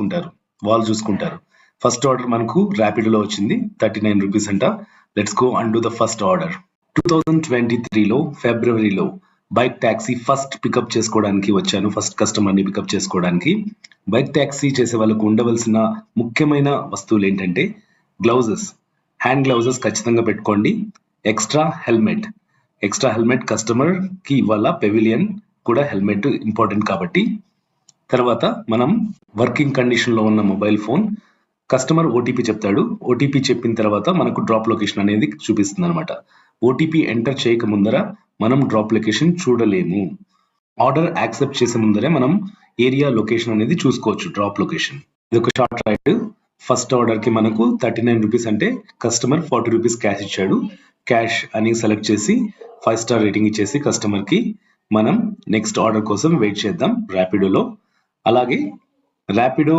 చూసుకుంటారు, వాళ్ళు చూసుకుంటారు. ఫస్ట్ ఆర్డర్ మనకు ర్యాపిడోలో వచ్చింది 39 రూపీస్ అంట. Let's go and do the first order. 2023లో ఫిబ్రవరిలో బైక్ ట్యాక్సీ ఫస్ట్ పికప్ చేసుకోవడానికి వచ్చాను, ఫస్ట్ కస్టమర్ని పికప్ చేసుకోవడానికి. బైక్ ట్యాక్సీ చేసే వాళ్ళకు ఉండవలసిన ముఖ్యమైన వస్తువులు ఏంటంటే గ్లౌజెస్, హ్యాండ్ గ్లౌజెస్ ఖచ్చితంగా పెట్టుకోండి. ఎక్స్ట్రా హెల్మెట్ కస్టమర్కి ఇవ్వాల, పెవిలియన్ కూడా హెల్మెట్ ఇంపార్టెంట్ కాబట్టి. తర్వాత మనం వర్కింగ్ కండిషన్లో ఉన్న మొబైల్ ఫోన్, కస్టమర్ ఓటీపీ చెప్తాడు, ఓటీపీ చెప్పిన తర్వాత మనకు డ్రాప్ లొకేషన్ అనేది చూపిస్తుంది అనమాట. ఓటీపీ ఎంటర్ చేయక ముందర మనం డ్రాప్ లొకేషన్ చూడలేము. ఆర్డర్ యాక్సెప్ట్ చేసే ముందరే మనం ఏరియా లొకేషన్ అనేది చూసుకోవచ్చు, డ్రాప్ లొకేషన్. ఇది ఒక షార్ట్ రైడ్. ఫస్ట్ ఆర్డర్కి మనకు 39 రూపీస్ అంటే కస్టమర్ 40 రూపీస్ క్యాష్ ఇచ్చాడు. క్యాష్ అని సెలెక్ట్ చేసి 5 స్టార్ రేటింగ్ ఇచ్చేసి కస్టమర్కి మనం నెక్స్ట్ ఆర్డర్ కోసం వెయిట్ చేద్దాం ర్యాపిడోలో. అలాగే ర్యాపిడో